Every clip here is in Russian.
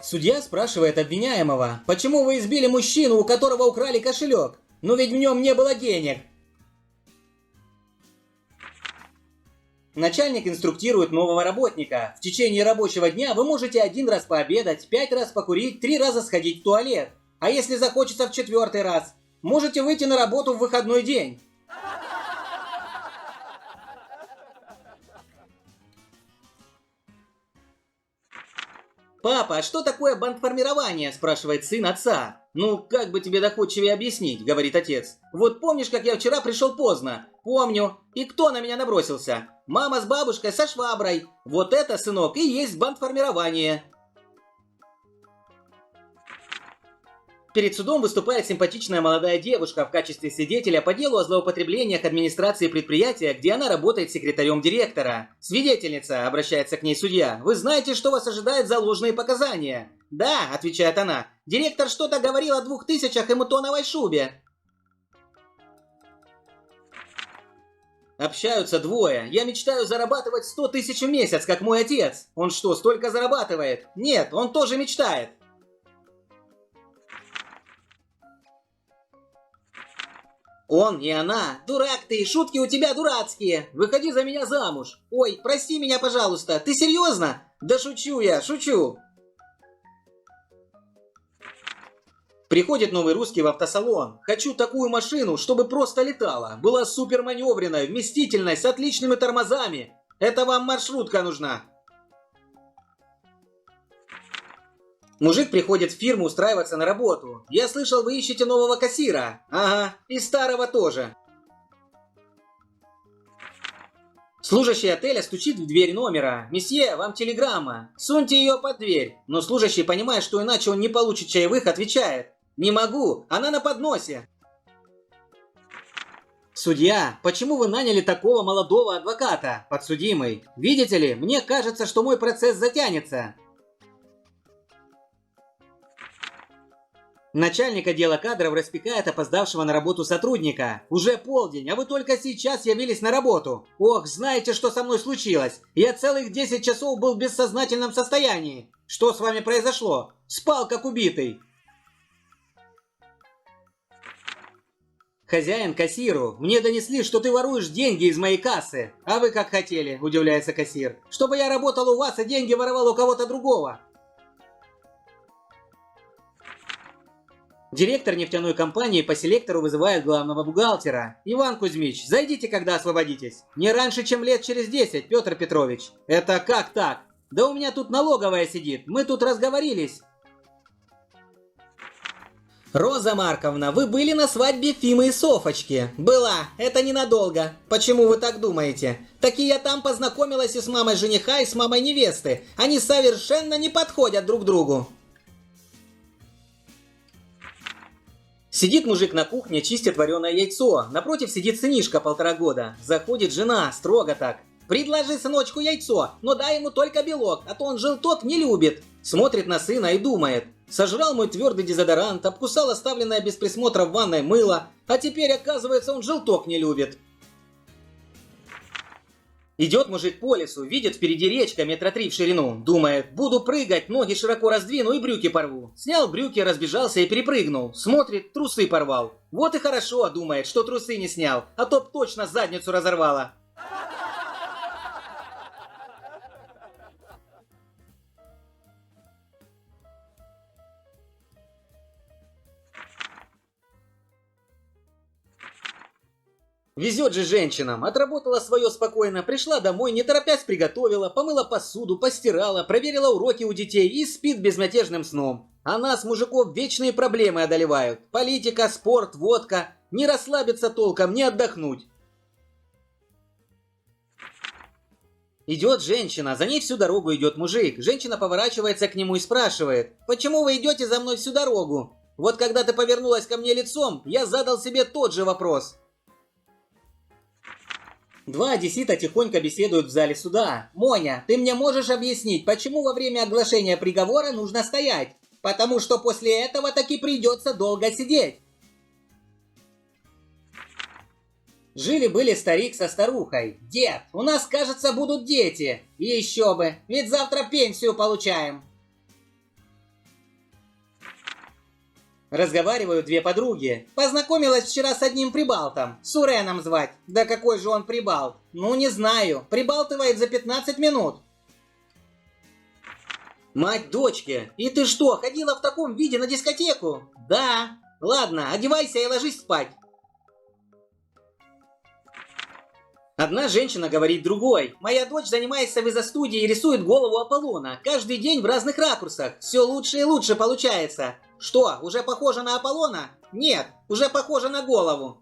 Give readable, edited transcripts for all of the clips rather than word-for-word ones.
Судья спрашивает обвиняемого, почему вы избили мужчину, у которого украли кошелек? Но ведь в нем не было денег. Начальник инструктирует нового работника. В течение рабочего дня вы можете 1 раз пообедать, 5 раз покурить, 3 раза сходить в туалет. А если захочется в 4-й раз, можете выйти на работу в выходной день. «Папа, а что такое бандформирование?» – спрашивает сын отца. «Ну, как бы тебе доходчивее объяснить?» – говорит отец. «Вот помнишь, как я вчера пришел поздно?» «Помню. И кто на меня набросился?» «Мама с бабушкой со шваброй. Вот это, сынок, и есть бандформирование». Перед судом выступает симпатичная молодая девушка в качестве свидетеля по делу о злоупотреблениях администрации предприятия, где она работает секретарем директора. «Свидетельница», — обращается к ней судья, — «вы знаете, что вас ожидает за ложные показания?» «Да», — отвечает она, — «директор что-то говорил о 2000 и мутоновой шубе». Общаются двое. «Я мечтаю зарабатывать 100 000 в месяц, как мой отец». «Он что, столько зарабатывает?» «Нет, он тоже мечтает». Он и она. «Дурак ты, шутки у тебя дурацкие. Выходи за меня замуж». «Ой, прости меня, пожалуйста. Ты серьезно?» «Да шучу я, шучу». Приходит новый русский в автосалон. «Хочу такую машину, чтобы просто летала. Была суперманевренная, вместительная, с отличными тормозами. Это вам маршрутка нужна». Мужик приходит в фирму устраиваться на работу. «Я слышал, вы ищете нового кассира». «Ага, и старого тоже». Служащий отеля стучит в дверь номера. «Месье, вам телеграмма. Суньте ее под дверь». Но служащий, понимая, что иначе он не получит чаевых, отвечает: «Не могу, она на подносе». Судья: «Почему вы наняли такого молодого адвоката?» Подсудимый: «Видите ли, мне кажется, что мой процесс затянется». Начальник отдела кадров распекает опоздавшего на работу сотрудника. «Уже полдень, а вы только сейчас явились на работу. Ох, знаете, что со мной случилось? Я целых 10 часов был в бессознательном состоянии. Что с вами произошло? Спал как убитый». Хозяин кассиру: «Мне донесли, что ты воруешь деньги из моей кассы». «А вы как хотели?» – удивляется кассир. «Чтобы я работал у вас, а деньги воровал у кого-то другого». Директор нефтяной компании по селектору вызывает главного бухгалтера. «Иван Кузьмич, зайдите, когда освободитесь. Не раньше, чем лет через 10, Петр Петрович». «Это как так?» «Да у меня тут налоговая сидит, мы тут разговорились». «Роза Марковна, вы были на свадьбе Фимы и Софочки?» «Была, это ненадолго». «Почему вы так думаете?» «Так и я там познакомилась и с мамой жениха, и с мамой невесты. Они совершенно не подходят друг другу». Сидит мужик на кухне, чистит вареное яйцо. Напротив сидит сынишка 1,5 года. Заходит жена, строго так: «Предложи сыночку яйцо, но дай ему только белок, а то он желток не любит». Смотрит на сына и думает: «Сожрал мой твердый дезодорант, обкусал оставленное без присмотра в ванной мыло, а теперь, оказывается, он желток не любит». Идет мужик по лесу, видит впереди речка 3 метра в ширину. Думает: «Буду прыгать, ноги широко раздвину и брюки порву». Снял брюки, разбежался и перепрыгнул. Смотрит, трусы порвал. Вот и хорошо, думает, что трусы не снял, а то б точно задницу разорвало. Везет же женщинам. Отработала свое спокойно, пришла домой, не торопясь приготовила, помыла посуду, постирала, проверила уроки у детей и спит безмятежным сном. А нас, мужиков, вечные проблемы одолевают. Политика, спорт, водка. Не расслабиться толком, не отдохнуть. Идет женщина, за ней всю дорогу идет мужик. Женщина поворачивается к нему и спрашивает: «Почему вы идете за мной всю дорогу?» «Вот когда ты повернулась ко мне лицом, я задал себе тот же вопрос». Два одессита тихонько беседуют в зале суда. «Моня, ты мне можешь объяснить, почему во время оглашения приговора нужно стоять?» «Потому что после этого таки придется долго сидеть». Жили-были старик со старухой. «Дед, у нас, кажется, будут дети». «Еще бы, ведь завтра пенсию получаем». Разговаривают две подруги. Познакомилась вчера с одним прибалтом. Суреном звать. Да какой же он прибалт? Ну не знаю. Прибалтывает за 15 минут. Мать дочки, и ты что, ходила в таком виде на дискотеку? Да. Ладно, одевайся и ложись спать. Одна женщина говорит другой. Моя дочь занимается в изо-студии и рисует голову Аполлона. Каждый день в разных ракурсах. Все лучше и лучше получается. Что, уже похоже на Аполлона? Нет, уже похоже на голову.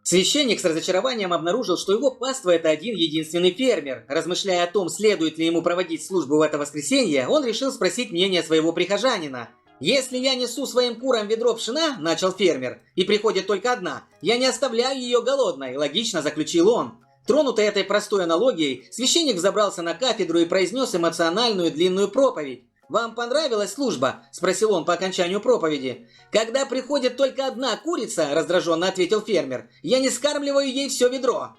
Священник с разочарованием обнаружил, что его паства – это один единственный фермер. Размышляя о том, следует ли ему проводить службу в это воскресенье, он решил спросить мнение своего прихожанина. «Если я несу своим курам ведро пшена, – начал фермер, – и приходит только одна, я не оставляю ее голодной», – логично заключил он. Тронутый этой простой аналогией, священник взобрался на кафедру и произнес эмоциональную длинную проповедь. «Вам понравилась служба?» – спросил он по окончанию проповеди. «Когда приходит только одна курица, – раздраженно ответил фермер, – я не скармливаю ей все ведро».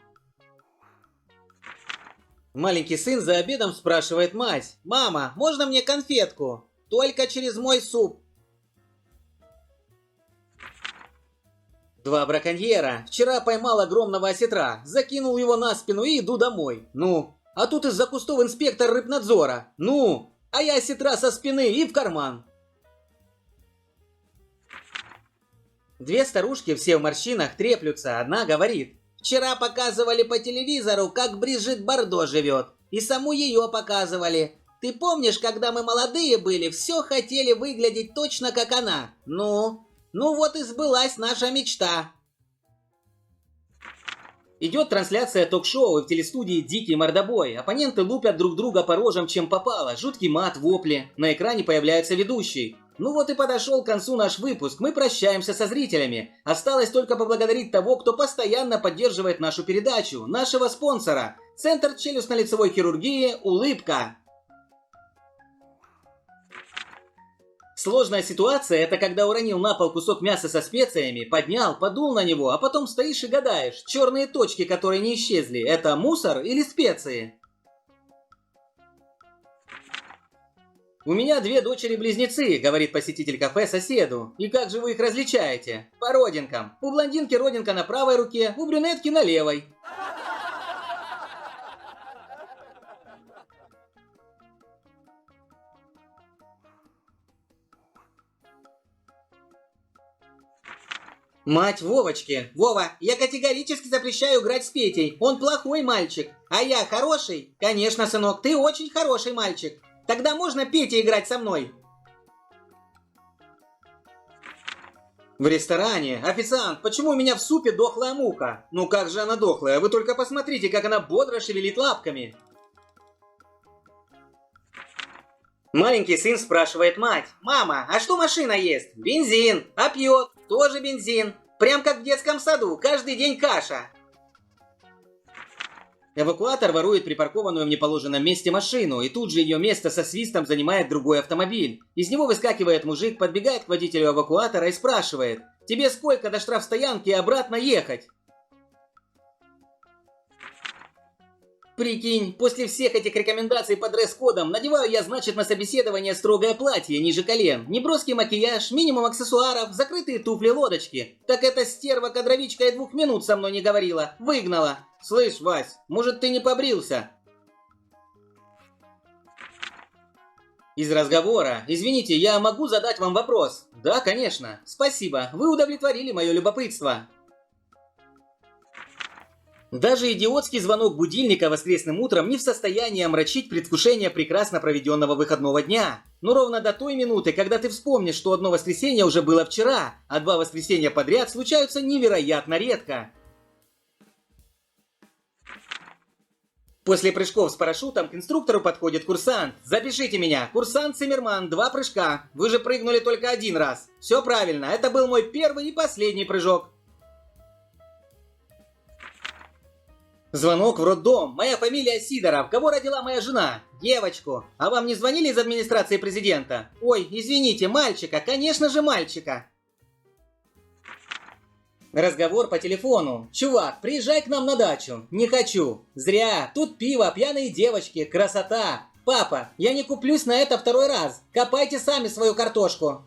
Маленький сын за обедом спрашивает мать: «Мама, можно мне конфетку?» «Только через мой суп». Два браконьера. Вчера поймал огромного осетра, закинул его на спину и иду домой. Ну, а тут из-за кустов инспектор рыбнадзора. Ну, а я осетра со спины и в карман. Две старушки, все в морщинах, треплются. Одна говорит: «Вчера показывали по телевизору, как Брижит Бардо живет. И саму ее показывали. Ты помнишь, когда мы молодые были, все хотели выглядеть точно как она? Ну вот и сбылась наша мечта». Идет трансляция ток-шоу, и в телестудии дикий мордобой. Оппоненты лупят друг друга по рожам, чем попало. Жуткий мат, вопли. На экране появляется ведущий. Ну вот и подошел к концу наш выпуск. Мы прощаемся со зрителями. Осталось только поблагодарить того, кто постоянно поддерживает нашу передачу. Нашего спонсора. Центр челюстно-лицевой хирургии «Улыбка». Сложная ситуация – это когда уронил на пол кусок мяса со специями, поднял, подул на него, а потом стоишь и гадаешь, черные точки, которые не исчезли – это мусор или специи? «У меня две дочери-близнецы», – говорит посетитель кафе соседу. «И как же вы их различаете?» «По родинкам. У блондинки родинка на правой руке, у брюнетки на левой». Мать Вовочки: «Вова, я категорически запрещаю играть с Петей. Он плохой мальчик. А я хороший?» «Конечно, сынок, ты очень хороший мальчик. Тогда можно Пете играть со мной?» В ресторане: «Официант, почему у меня в супе дохлая муха?» «Ну как же она дохлая? Вы только посмотрите, как она бодро шевелит лапками». Маленький сын спрашивает мать: «Мама, а что машина ест?» «Бензин. А пьет?» «Тоже бензин. Прям как в детском саду, каждый день каша». Эвакуатор ворует припаркованную в неположенном месте машину, и тут же ее место со свистом занимает другой автомобиль. Из него выскакивает мужик, подбегает к водителю эвакуатора и спрашивает: «Тебе сколько до штрафстоянки и обратно ехать?» Прикинь, после всех этих рекомендаций по дресс-кодам надеваю я, значит, на собеседование строгое платье ниже колен, неброский макияж, минимум аксессуаров, закрытые туфли-лодочки. Так эта стерва-кадровичка и 2 минут со мной не говорила, выгнала. «Слышь, Вась, может, ты не побрился?» Из разговора: «Извините, я могу задать вам вопрос?» «Да, конечно. Спасибо, вы удовлетворили мое любопытство». Даже идиотский звонок будильника воскресным утром не в состоянии омрачить предвкушение прекрасно проведенного выходного дня. Но ровно до той минуты, когда ты вспомнишь, что одно воскресенье уже было вчера, а 2 воскресенья подряд случаются невероятно редко. После прыжков с парашютом к инструктору подходит курсант. «Запишите меня. Курсант Циммерман, 2 прыжка. Вы же прыгнули только 1 раз». «Все правильно, это был мой первый и последний прыжок». Звонок в роддом. «Моя фамилия Сидоров. Кого родила моя жена?» «Девочку. А вам не звонили из администрации президента?» «Ой, извините, мальчика. Конечно же, мальчика». Разговор по телефону. «Чувак, приезжай к нам на дачу». «Не хочу». «Зря. Тут пиво, пьяные девочки, красота. Папа, я не куплюсь на это второй раз. Копайте сами свою картошку.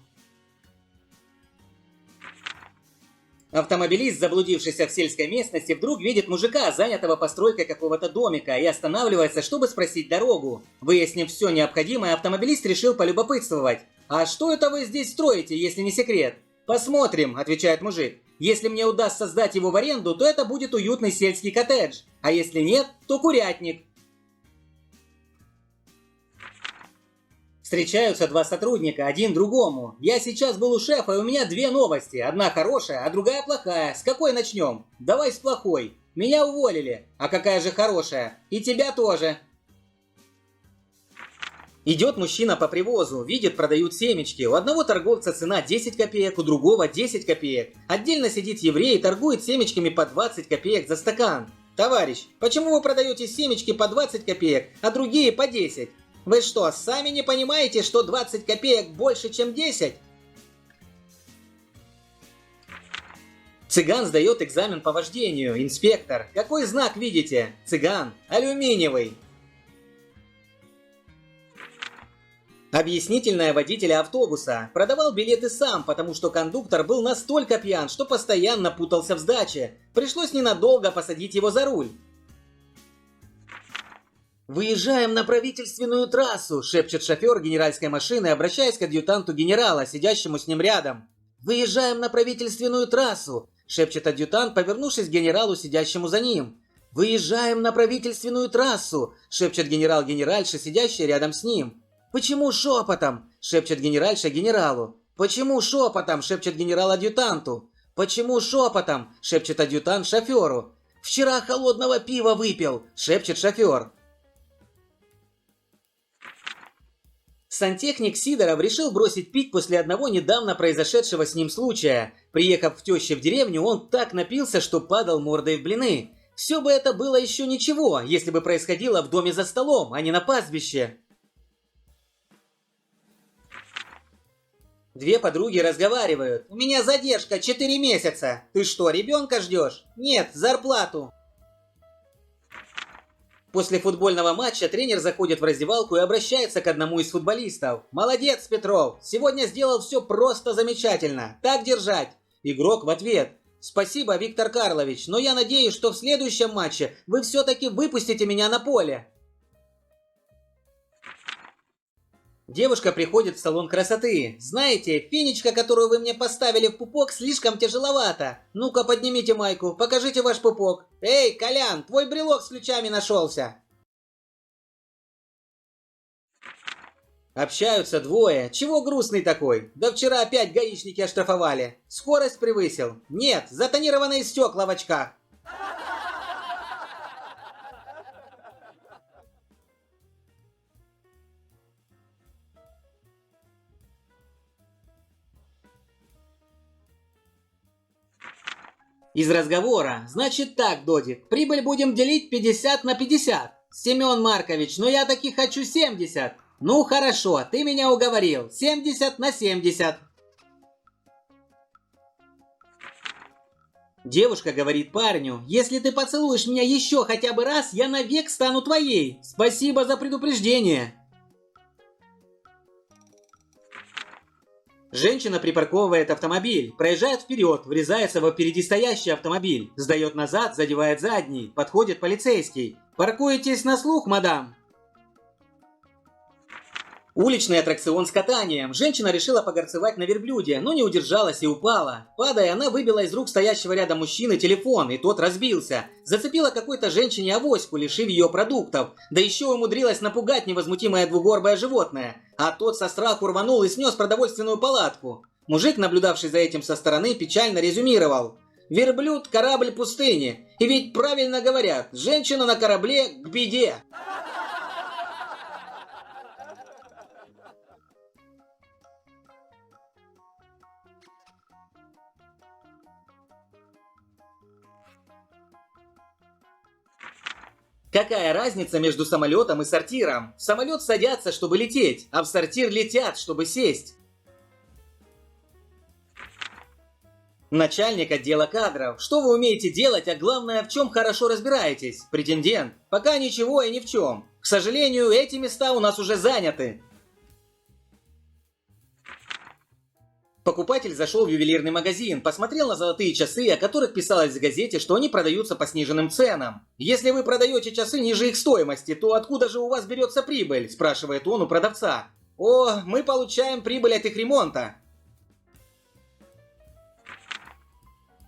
Автомобилист, заблудившийся в сельской местности, вдруг видит мужика, занятого постройкой какого-то домика, и останавливается, чтобы спросить дорогу. Выяснив все необходимое, автомобилист решил полюбопытствовать. «А что это вы здесь строите, если не секрет?» «Посмотрим», — отвечает мужик. «Если мне удастся сдать его в аренду, то это будет уютный сельский коттедж. А если нет, то курятник». Встречаются два сотрудника, один другому. «Я сейчас был у шефа, и у меня две новости. Одна хорошая, а другая плохая. С какой начнем?» «Давай с плохой. Меня уволили. А какая же хорошая? И тебя тоже». Идет мужчина по привозу, видит, продают семечки. У одного торговца цена 10 копеек, у другого 10 копеек. Отдельно сидит еврей и торгует семечками по 20 копеек за стакан. «Товарищ, почему вы продаете семечки по 20 копеек, а другие по 10? Вы что, сами не понимаете, что 20 копеек больше, чем 10? Цыган сдает экзамен по вождению. Инспектор: «Какой знак видите?» Цыган: «Алюминиевый». Объяснительная водителя автобуса: продавал билеты сам, потому что кондуктор был настолько пьян, что постоянно путался в сдаче. Пришлось ненадолго посадить его за руль. «Выезжаем на правительственную трассу», — шепчет шофер генеральской машины, обращаясь к адъютанту генерала, сидящему с ним рядом. «Выезжаем на правительственную трассу», — шепчет адъютант, повернувшись к генералу, сидящему за ним. «Выезжаем на правительственную трассу», — шепчет генерал-генеральша, сидящий рядом с ним. «Почему шепотом?» — шепчет генеральша генералу. «Почему шепотом?» — шепчет генерал адъютанту. «Почему шепотом?» — шепчет адъютант шоферу. «Вчера холодного пива выпил», — шепчет шофер. Сантехник Сидоров решил бросить пить после одного недавно произошедшего с ним случая. Приехав к теще в деревню, он так напился, что падал мордой в блины. Все бы это было еще ничего, если бы происходило в доме за столом, а не на пастбище. Две подруги разговаривают. «У меня задержка 4 месяца. Ты что, ребенка ждешь?» «Нет, зарплату». После футбольного матча тренер заходит в раздевалку и обращается к одному из футболистов. «Молодец, Петров! Сегодня сделал все просто замечательно! Так держать!» Игрок в ответ: «Спасибо, Виктор Карлович, но я надеюсь, что в следующем матче вы все-таки выпустите меня на поле». Девушка приходит в салон красоты. «Знаете, фенечка, которую вы мне поставили в пупок, слишком тяжеловато. Ну-ка, поднимите майку, покажите ваш пупок. Эй, Колян, твой брелок с ключами нашелся». Общаются двое. «Чего грустный такой?» «Да вчера опять гаишники оштрафовали. Скорость превысил?» «Нет, затонированные стекла в очках». Из разговора: «Значит так, Додик, прибыль будем делить 50 на 50. Семен Маркович, но я таки хочу 70. Ну хорошо, ты меня уговорил. 70 на 70. Девушка говорит парню: «Если ты поцелуешь меня еще хотя бы раз, я навек стану твоей. Спасибо за предупреждение». Женщина припарковывает автомобиль, проезжает вперед, врезается во впереди стоящий автомобиль, сдает назад, задевает задний, подходит полицейский. «Паркуетесь на слух, мадам?» Уличный аттракцион с катанием. Женщина решила погорцевать на верблюде, но не удержалась и упала. Падая, она выбила из рук стоящего рядом мужчины телефон, и тот разбился. Зацепила какой-то женщине авоську, лишив ее продуктов. Да еще умудрилась напугать невозмутимое двугорбое животное. А тот со страху рванул и снес продовольственную палатку. Мужик, наблюдавший за этим со стороны, печально резюмировал: «Верблюд – корабль пустыни. И ведь правильно говорят, женщина на корабле к беде». Какая разница между самолетом и сортиром? В самолет садятся, чтобы лететь, а в сортир летят, чтобы сесть. Начальник отдела кадров. Что вы умеете делать, а главное, в чем хорошо разбираетесь? Претендент. Пока ничего и ни в чем. К сожалению, эти места у нас уже заняты. Покупатель зашел в ювелирный магазин, посмотрел на золотые часы, о которых писалось в газете, что они продаются по сниженным ценам. «Если вы продаете часы ниже их стоимости, то откуда же у вас берется прибыль?» – спрашивает он у продавца. «О, мы получаем прибыль от их ремонта».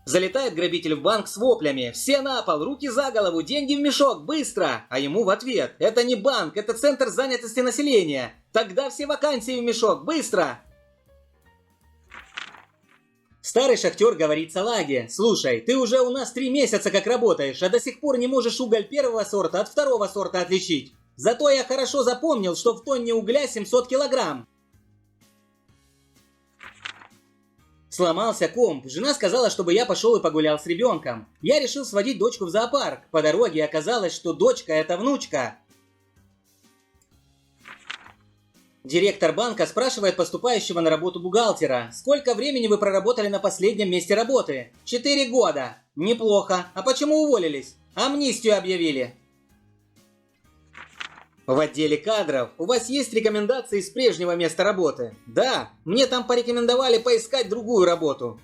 Залетает грабитель в банк с воплями: «Все на пол, руки за голову, деньги в мешок, быстро!» А ему в ответ: «Это не банк, это центр занятости населения. Тогда все вакансии в мешок, быстро!» Старый шахтер говорит салаге: «Слушай, ты уже у нас 3 месяца как работаешь, а до сих пор не можешь уголь первого сорта от второго сорта отличить. Зато я хорошо запомнил, что в тонне угля 700 килограмм». Сломался комп. Жена сказала, чтобы я пошел и погулял с ребенком. Я решил сводить дочку в зоопарк. По дороге оказалось, что дочка – это внучка. Директор банка спрашивает поступающего на работу бухгалтера: «Сколько времени вы проработали на последнем месте работы?» 4 года. Неплохо. А почему уволились? Амнистию объявили. В отделе кадров. У вас есть рекомендации с прежнего места работы? Да, мне там порекомендовали поискать другую работу.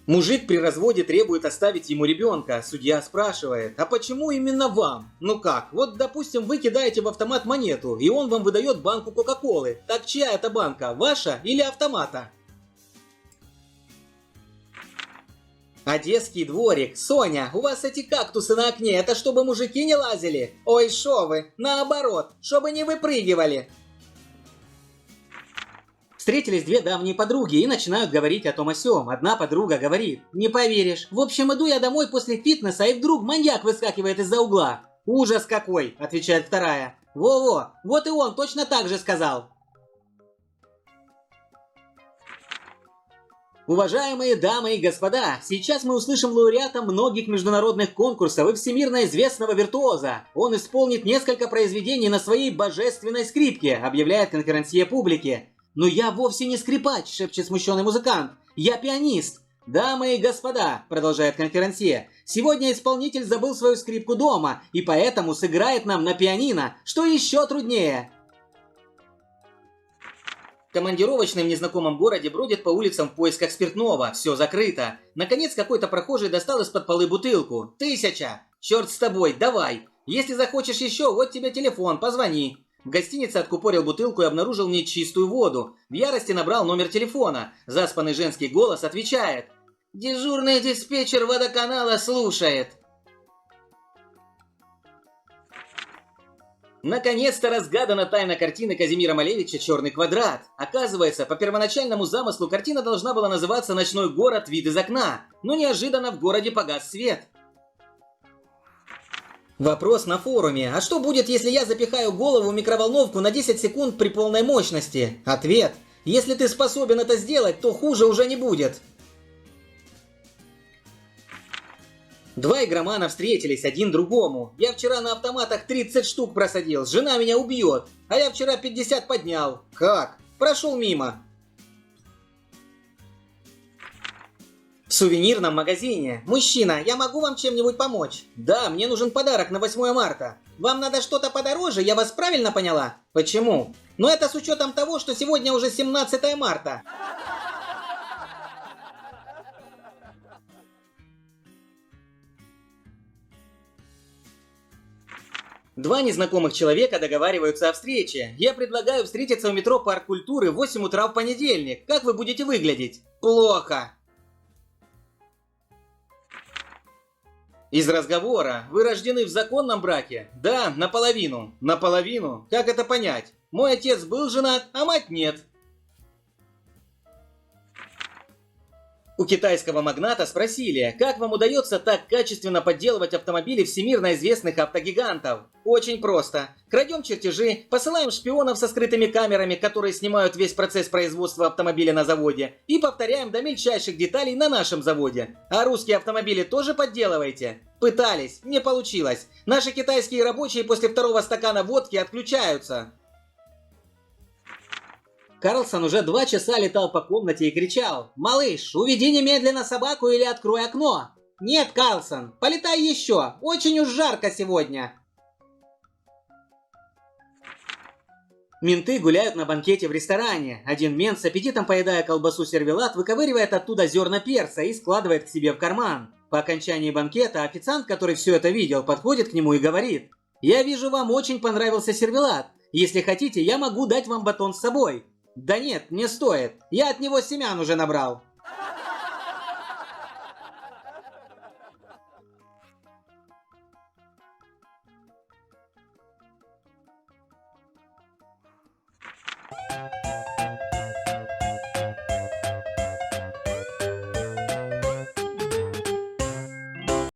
Мужик при разводе требует оставить ему ребенка. Судья спрашивает: «А почему именно вам?» Ну как, вот допустим вы кидаете в автомат монету, и он вам выдает банку Кока-Колы. Так чья это банка, ваша или автомата? Одесский дворик. «Соня, у вас эти кактусы на окне, это чтобы мужики не лазили?» «Ой, шо вы, наоборот, чтобы не выпрыгивали». Встретились 2 давние подруги и начинают говорить о том о сём. Одна подруга говорит: «Не поверишь, в общем, иду я домой после фитнеса, и вдруг маньяк выскакивает из-за угла». «Ужас какой!» – отвечает вторая. «Во-во, вот и он точно так же сказал». Уважаемые дамы и господа, сейчас мы услышим лауреата многих международных конкурсов и всемирно известного виртуоза. Он исполнит несколько произведений на своей божественной скрипке, объявляет конферансье публике. «Но я вовсе не скрипач», — шепчет смущенный музыкант. «Я пианист». «Дамы и господа», — продолжает конферансье, «сегодня исполнитель забыл свою скрипку дома и поэтому сыграет нам на пианино, что еще труднее». В командировочном незнакомом городе бродит по улицам в поисках спиртного. Все закрыто. Наконец какой-то прохожий достал из-под полы бутылку. 1000. Черт с тобой, давай. Если захочешь еще, вот тебе телефон, позвони. В гостинице откупорил бутылку и обнаружил в ней чистую воду. В ярости набрал номер телефона. Заспанный женский голос отвечает: «Дежурный диспетчер водоканала слушает». Наконец-то разгадана тайна картины Казимира Малевича «Черный квадрат». Оказывается, по первоначальному замыслу картина должна была называться «Ночной город. Вид из окна». Но неожиданно в городе погас свет. Вопрос на форуме: а что будет, если я запихаю голову в микроволновку на 10 секунд при полной мощности? Ответ: если ты способен это сделать, то хуже уже не будет. 2 игромана встретились один другому. «Я вчера на автоматах 30 штук просадил, жена меня убьет. А я вчера 50 поднял». «Как?» «Прошел мимо». В сувенирном магазине. «Мужчина, я могу вам чем-нибудь помочь?» «Да, мне нужен подарок на 8 марта». «Вам надо что-то подороже, я вас правильно поняла?» «Почему?» «Ну это с учетом того, что сегодня уже 17 марта». Два незнакомых человека договариваются о встрече. Я предлагаю встретиться у метро Парк Культуры в 8 утра в понедельник. Как вы будете выглядеть? Плохо. Из разговора: вы рождены в законном браке? Да, наполовину. Наполовину? Как это понять? Мой отец был женат, а мать нет. У китайского магната спросили: как вам удается так качественно подделывать автомобили всемирно известных автогигантов? Очень просто. Крадем чертежи, посылаем шпионов со скрытыми камерами, которые снимают весь процесс производства автомобиля на заводе, и повторяем до мельчайших деталей на нашем заводе. А русские автомобили тоже подделываете? Пытались, не получилось. Наши китайские рабочие после 2-го стакана водки отключаются. Карлсон уже 2 часа летал по комнате и кричал: «Малыш, уведи немедленно собаку или открой окно!» «Нет, Карлсон, полетай еще, очень уж жарко сегодня!» Менты гуляют на банкете в ресторане. Один мент с аппетитом, поедая колбасу сервелат, выковыривает оттуда зерна перца и складывает к себе в карман. По окончании банкета официант, который все это видел, подходит к нему и говорит: «Я вижу, вам очень понравился сервелат. Если хотите, я могу дать вам батон с собой». «Да нет, не стоит. Я от него семян уже набрал».